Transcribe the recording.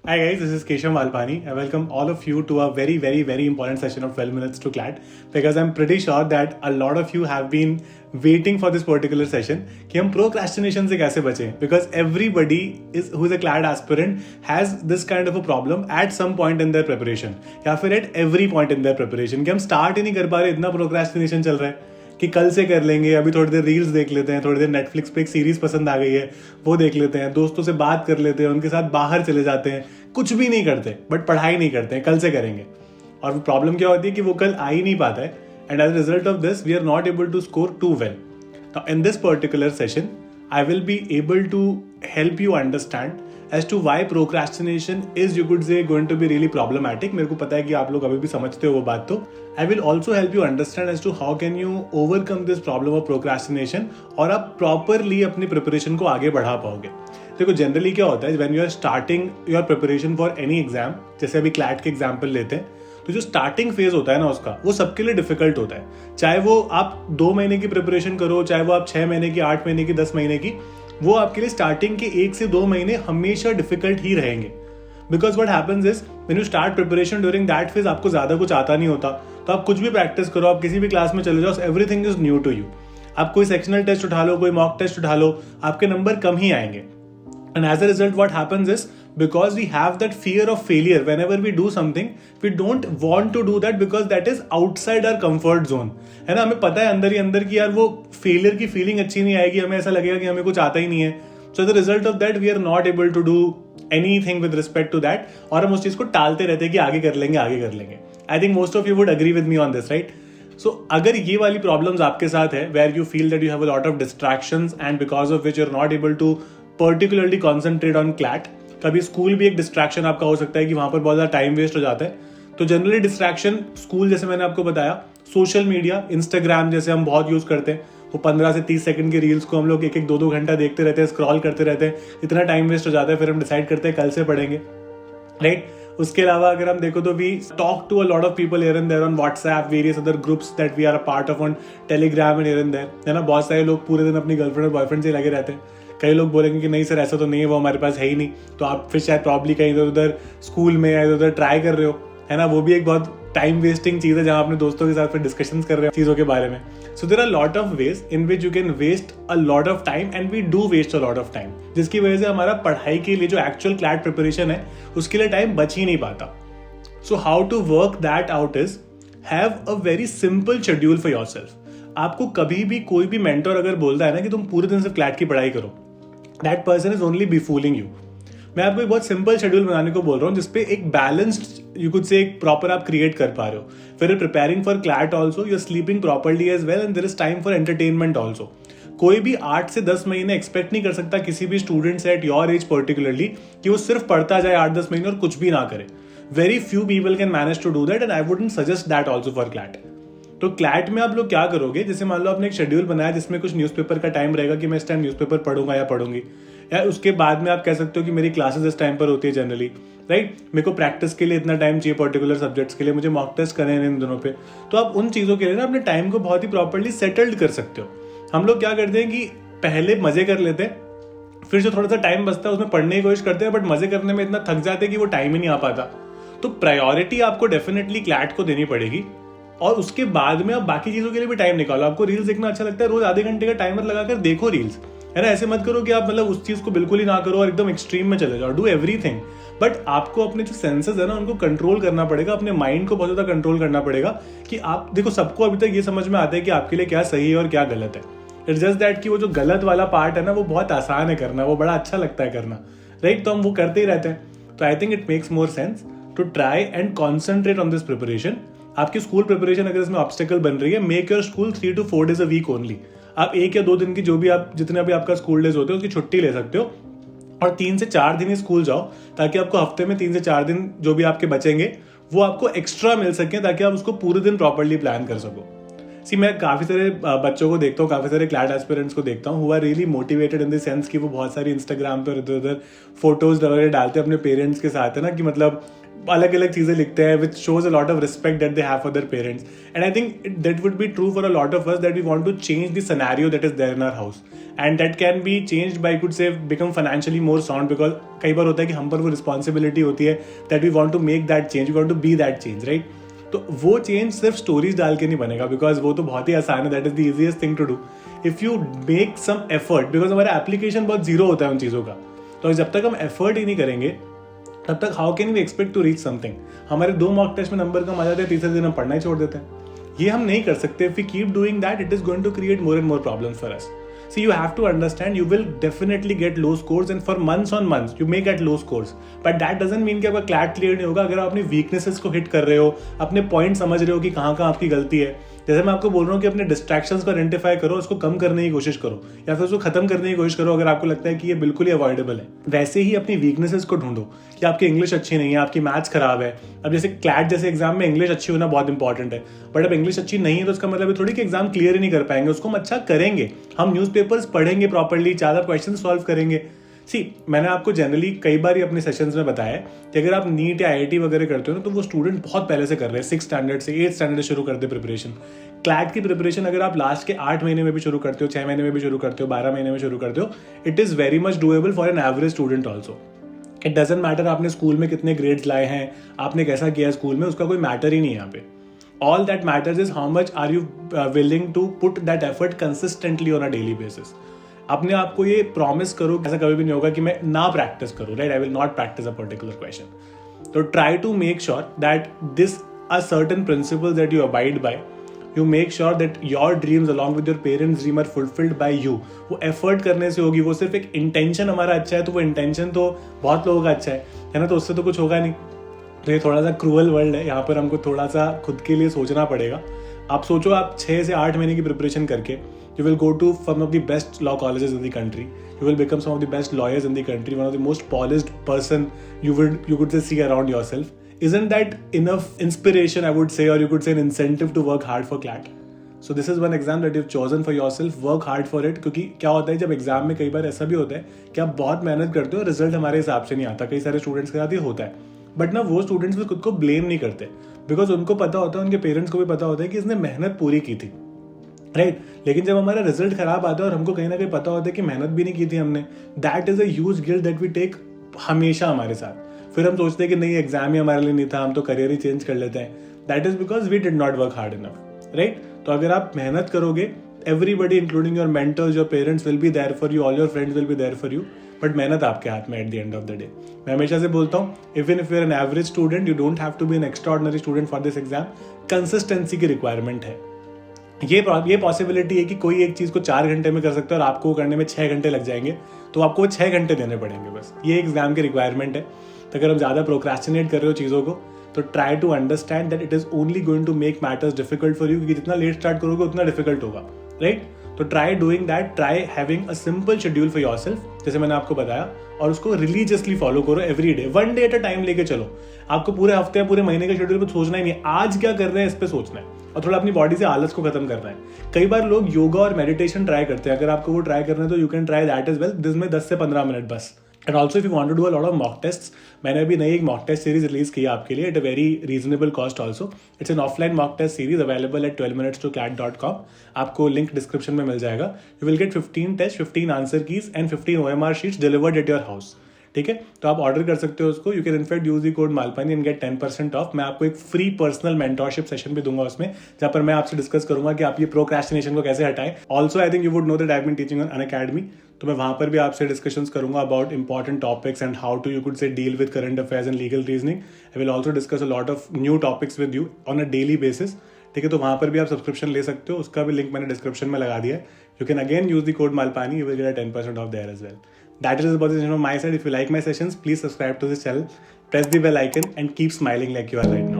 Hi guys, this is Keshav Malpani. I welcome all of you to a very important session of 12 minutes to CLAT because I'm pretty sure that a lot of you have been waiting for this particular session कि हम procrastination से कैसे बचें because everybody who is a CLAT aspirant has this kind of a problem at some point in their preparation या फिर at every point in their preparation कि हम start ही नहीं कर पा रहे, इतना procrastination चल रहा है कि कल से कर लेंगे, अभी थोड़ी देर रील्स देख लेते हैं, थोड़ी देर नेटफ्लिक्स पे एक सीरीज पसंद आ गई है वो देख लेते हैं, दोस्तों से बात कर लेते हैं, उनके साथ बाहर चले जाते हैं, कुछ भी नहीं करते बट पढ़ाई नहीं करते हैं, कल से करेंगे। और प्रॉब्लम क्या होती है कि वो कल आ ही नहीं पाता है and as a result of this we are not able to score too well. Now in this particular session I will be able to help you understand as to why procrastination is, you could say, going to be really problematic. मेरे को पता है कि आप लोग अभी भी समझते हो वो बात। तो I will also help you understand as to how can you overcome this problem of procrastination और आप properly अपनी preparation को आगे बढ़ा पाओगे। देखो जनरली क्या होता है when you are starting your preparation for any exam, जैसे अभी CLAT के एग्जाम्पल लेते हैं, तो जो स्टार्टिंग फेज होता है ना उसका वो सबके लिए डिफिकल्ट होता है। चाहे वो आप 2 महीने की प्रिपरेशन करो, चाहे वो आप 6 महीने की, 8 महीने की, 10 महीने की, वो आपके लिए स्टार्टिंग के 1 से 2 महीने हमेशा डिफिकल्ट ही रहेंगे। Because what happens is when you start preparation during that phase आपको ज्यादा कुछ आता नहीं होता, तो आप कुछ भी प्रैक्टिस करो, आप किसी भी क्लास में चले जाओ, everything is new to you. आप कोई सेक्शनल टेस्ट उठा लो, कोई मॉक टेस्ट उठा लो, आपके नंबर कम ही आएंगे। And as a result, what happens is because we have that fear of failure, whenever we do something, we don't want to do that because that is outside our comfort zone. है ना, हमें पता है अंदर ही अंदर कि यार वो फेलियर की फीलिंग अच्छी नहीं आएगी, हमें ऐसा लगेगा कि हमें कुछ आता ही नहीं है। So the result of that, we are not able to do anything with respect to that, और हम उस चीज को टालते रहते हैं कि आगे कर लेंगे, आगे कर लेंगे। I think most of you would agree with me on this, right? So अगर ये वाली प्रॉब्लम्स आपके साथ है where you feel that you have a lot of distractions and because of which you're not able to particularly concentrate on CLAT, कभी school भी एक distraction आपका हो सकता है कि वहां पर बहुत ज़्यादा टाइम वेस्ट हो जाता है। तो जनरली डिस्ट्रैक्शन स्कूल, जैसे मैंने आपको बताया, सोशल मीडिया, इंस्टाग्राम जैसे हम बहुत यूज़ करते हैं, वो 15 से 30 सेकंड की रील्स को हम लोग 1-1, 2-2 घंटा देखते रहते हैं, स्क्रॉल करते रहते हैं, इतना टाइम वेस्ट हो जाता है, फिर हम डिसाइड करते हैं कल से पढ़ेंगे, राइट। उसके अलावा अगर हम देखो तो we talk to a lot of people here and there on WhatsApp, various other groups that we are a part of on Telegram and here and there, है ना। बहुत सारे लोग पूरे दिन अपनी गर्लफ्रेंड और बॉयफ्रेंड से लगे रहते हैं। कई लोग बोलेंगे कि नहीं सर ऐसा तो नहीं है, वो हमारे पास है ही नहीं, तो आप फिर शायद प्रॉब्ली कहीं इधर उधर स्कूल में या इधर उधर ट्राई कर रहे हो, है ना। वो भी एक बहुत टाइम वेस्टिंग चीज़ है जहाँ अपने दोस्तों के साथ फिर डिस्कशंस कर रहे हो चीज़ों के बारे में। So there are lot of ways in which you can waste a lot of time and we do waste a lot of time, जिसकी वजह से हमारा पढ़ाई के लिए जो एक्चुअल क्लैट प्रिपरेशन है उसके लिए टाइम बच ही नहीं पाता। So how to work that out is have a very simple schedule for yourself. आपको कभी भी कोई भी मेंटर अगर बोलता है ना कि तुम पूरे दिन सिर्फ क्लैट की पढ़ाई करो, that person is only be fooling you. मैं आपको एक बहुत सिंपल शेड्यूल बनाने को बोल रहा हूँ जिसपे एक बैलेंस्ड, यू कुड से, एक प्रॉपर आप क्रिएट कर पा रहे हो। फिर preparing for CLAT also, you are sleeping properly as well and there is time for entertainment also. कोई भी 8 से 10 महीने एक्सपेक्ट नहीं कर सकता किसी भी स्टूडेंट से एट योर एज पर्टिकुलरली कि वो सिर्फ पढ़ता जाए 8-10 महीने और कुछ भी ना करे। Very few people can manage to do that and I wouldn't suggest that also for CLAT. तो क्लैट में आप लोग क्या करोगे, जैसे मान लो आपने एक शेड्यूल बनाया जिसमें कुछ न्यूज़पेपर का टाइम रहेगा कि मैं इस टाइम न्यूज़पेपर पढ़ूंगा या पढ़ूंगी, या उसके बाद में आप कह सकते हो कि मेरी क्लासेस इस टाइम पर होती है जनरली, राइट। मेरे को प्रैक्टिस के लिए इतना टाइम चाहिए पर्टिकुलर सब्जेक्ट्स के लिए, मुझे मॉक टेस्ट करने हैं इन दिनों पे, तो आप उन चीज़ों के लिए ना अपने टाइम को बहुत ही प्रॉपरली सेटल्ड कर सकते हो। हम लोग क्या करते हैं कि पहले मजे कर लेते हैं, फिर जो थोड़ा सा टाइम बचता है उसमें पढ़ने की कोशिश करते हैं, बट मजे करने में इतना थक जाते हैं कि वो टाइम ही नहीं आ पाता। तो प्रायोरिटी आपको डेफिनेटली क्लैट को देनी पड़ेगी और उसके बाद में आप बाकी चीज़ों के लिए भी टाइम निकालो। आपको रील्स देखना अच्छा लगता है, रोज आधे घंटे का टाइमर लगाकर देखो रील्स, है ना। ऐसे मत करो कि आप मतलब उस चीज़ को बिल्कुल ही ना करो और एकदम एक्सट्रीम में चले जाओ। डू एवरीथिंग, बट आपको अपने जो सेंसेस है ना उनको कंट्रोल करना पड़ेगा, अपने माइंड को बहुत ज़्यादा कंट्रोल करना पड़ेगा कि आप देखो, सबको अभी तक ये समझ में आता है कि आपके लिए क्या सही है और क्या गलत है। इट्स जस्ट दैट कि वो जो गलत वाला पार्ट है ना वो बहुत आसान है करना, वो बड़ा अच्छा लगता है करना, राइट। तो हम वो करते ही रहते हैं। तो I think it makes more sense to try and concentrate on this preparation. आपकी स्कूल प्रिपरेशन अगर इसमें ऑब्स्टेकल बन रही है, make your school 3 to 4 days a week only. आप 1 या 2 दिन की जो भी आप जितने भी आपका स्कूल डेज होते हैं उसकी छुट्टी ले सकते हो और 3 से 4 दिन ही स्कूल जाओ, ताकि आपको हफ्ते में 3 से 4 दिन जो भी आपके बचेंगे वो आपको एक्स्ट्रा मिल सके, ताकि आप उसको पूरे दिन प्रॉपरली प्लान कर सको। सी मैं काफ़ी सारे बच्चों को देखता हूँ, काफ़ी सारे क्लैट एस्पिरेंट्स को देखता हूँ, who are really motivated in the sense कि वो बहुत सारी इंस्टाग्राम पर इधर उधर फोटोज वगैरह डालते हैं अपने पेरेंट्स के साथ, है ना, कि मतलब अलग अलग चीज़ें लिखते हैं which shows a lot of respect that they have for their parents. And I think that would be true for a lot of us that we want to change the scenario that is there in our house, and that can be changed by could say become financially more sound, because कई बार होता है कि हम पर वो responsibility होती है that we want to make that change, we want to be that change, right. तो वो चेंज सिर्फ स्टोरीज डाल के नहीं बनेगा, बिकॉज वो तो बहुत ही आसान है, that is the easiest thing to do. If you make some effort, because हमारा एप्लीकेशन बहुत जीरो होता है उन चीज़ों का, तो जब तक हम एफर्ट ही नहीं करेंगे तब तक how can we expect to reach something. हमारे 2 मॉक टेस्ट में नंबर कम आ जाते हैं, तीसरे दिन हम पढ़ना ही छोड़ देते हैं. ये हम नहीं कर सकते. If we keep doing that it is going to create more and more problems for us. See, you have to understand you will definitely get low scores and for months on months you may get low scores, but that doesn't mean कि आपका CLAT clear नहीं होगा. अगर आप अपनी weaknesses को hit कर रहे हो, अपने पॉइंट समझ रहे हो कि कहाँ कहाँ आपकी गलती है. जैसे मैं आपको बोल रहा हूँ कि अपने डिस्ट्रैक्शंस को आइडेंटिफाई करो, उसको कम करने की कोशिश करो या फिर उसको खत्म करने की कोशिश करो अगर आपको लगता है कि ये बिल्कुल ही अवॉइडेबल है. वैसे ही अपनी वीकनेसेस को ढूंढो कि आपकी इंग्लिश अच्छी नहीं है, आपकी मैथ्स खराब है. अब जैसे क्लैट जैसे एग्जाम में इंग्लिश अच्छी होना बहुत इंपॉर्टेंट है, बट अब इंग्लिश अच्छी नहीं है तो उसका मतलब थोड़ी कि एग्जाम क्लियर ही नहीं कर पाएंगे. उसको हम अच्छा करेंगे, हम न्यूज़पेपर्स पढ़ेंगे प्रॉपर्ली, ज़्यादा क्वेश्चन सॉल्व करेंगे. मैंने आपको जनरली कई बार ही अपने सेशंस में बताया कि अगर आप नीट या IIT वगैरह करते हो ना, तो वो स्टूडेंट बहुत पहले से कर रहे हैं, 6 स्टैंडर्ड से 8 स्टैंडर्ड से शुरू करते हैं प्रिपरेशन. क्लैट की प्रिपरेशन अगर आप लास्ट के 8 महीने में भी शुरू करते हो, 6 महीने में भी शुरू करते हो, 12 महीने में शुरू करते हो, it is very much doable for an average student also. It doesn't matter आपने स्कूल में कितने ग्रेड्स लाए हैं, आपने कैसा किया स्कूल में, उसका कोई मैटर ही नहीं है यहाँ पे. All that matters is how much are you willing to put that effort consistently on a daily basis. अपने आप को ये प्रॉमिस करो, ऐसा कभी भी नहीं होगा कि मैं ना प्रैक्टिस करूँ, right. I will not practice a particular question. तो try to make sure that this a certain principle that you abide by. You make sure that your dreams along with your parents dream are fulfilled by you. वो effort करने से होगी. वो सिर्फ एक intention हमारा अच्छा है तो वो इंटेंशन तो बहुत लोगों का अच्छा है ना, तो उससे तो कुछ होगा नहीं. तो ये थोड़ा सा क्रूअल वर्ल्ड है, यहाँ पर हमको थोड़ा सा खुद के लिए सोचना पड़ेगा. आप सोचो, आप 6 से 8 महीने की प्रिपरेशन करके you will go to one of the best law colleges in the country, you will become some of the best lawyers in the country, one of the most polished person you could just see around yourself. Isn't that enough inspiration, I would say, or you could say an incentive to work hard for CLAT? So this is one exam that you've chosen for yourself. Work hard for it. क्योंकि क्या होता है जब exam में कई बार ऐसा भी होता है कि आप बहुत मेहनत करते हो, रिजल्ट हमारे हिसाब से नहीं आता. कई सारे स्टूडेंट्स के साथ ये होता है, बट ना वो स्टूडेंट्स भी खुद को ब्लेम नहीं करते, बिकॉज उनको पता होता है, उनके पेरेंट्स को भी पता होता है कि इसने मेहनत पूरी की थी, राइट. लेकिन जब हमारा रिजल्ट खराब आता है और हमको कहीं ना कहीं पता होता है कि मेहनत भी नहीं की थी हमने, that is a huge guilt that we take हमेशा हमारे साथ. फिर हम सोचते हैं कि नहीं, एग्जाम ही हमारे लिए नहीं था, हम तो करियर ही चेंज कर लेते हैं. That is because we did not work hard enough, right. तो अगर आप मेहनत करोगे, everybody including your mentors, your parents will be there for you, all your friends will be there for you, but मेहनत आपके हाथ में at the end of the day. मैं हमेशा से बोलता हूँ, even if you are an average student, you don't have to be an extraordinary student for this exam. Consistency की रिक्वायरमेंट है. ये पॉसिबिलिटी है कि कोई एक चीज़ को 4 घंटे में कर सकता है और आपको करने में 6 घंटे लग जाएंगे, तो आपको 6 घंटे देने पड़ेंगे बस. ये एग्जाम की रिक्वायरमेंट है. तो अगर हम ज़्यादा प्रोक्रेस्टिनेट कर रहे हो चीज़ों को, तो try to understand that it is only going to make matters difficult for you, क्योंकि जितना लेट स्टार्ट करोगे उतना डिफिकल्ट होगा, राइट. तो try doing that, try having a simple schedule for yourself, जैसे मैंने आपको बताया, और उसको रिलीजियसली फॉलो करो every day, 1 day at a time लेके चलो. आपको पूरे हफ्ते पूरे महीने के शेड्यूल पर सोचना ही नहीं है, आज क्या कर रहे हैं इस पर सोचना है, और थोड़ा अपनी बॉडी से आलस को खत्म करना है. कई बार लोग योगा और मेडिटेशन ट्राई करते हैं. अगर आपको वो ट्राई करना है तो you can try that as well, जिसमें 10 से 15 मिनट बस. And also if you want to do a lot of mock test, मैंने अभी नई एक मॉक टेस्ट सीरीज रिलीज की है आपके लिए at a very reasonable cost also. It's an offline mock test series available at 12minutes2clat.com. आपको link description में मिल जाएगा. You will get 15 test, 15 answer keys and 15 OMR sheets delivered at your house. ठीक है, तो आप ऑर्डर कर सकते हो उसको. You can in fact use the code Malpani and get 10% off. मैं आपको एक फ्री पर्सनल मेंटोरशिप सेशन भी दूंगा उसमें, जहां पर मैं आपसे डिस्कस करूंगा कि आप ये प्रोक्रेस्टिनेशन को कैसे हटाएं. Also I think you would know that I have been teaching on Unacademy, तो मैं वहां पर भी आपसे डिस्कशंस करूंगा about important topics and how to you could say deal with current affairs and legal reasoning. I will also discuss a lot of new topics with you on a daily basis. ठीक है, तो वहां पर भी आप subscription ले सकते हो, उसका भी लिंक मैंने डिस्क्रिप्शन में लगा दिया है. You can again use the code Malpani, you will get 10% off there as well. That is about the session from my side. If you like my sessions, please subscribe to this channel, press the bell icon and keep smiling like you are right now.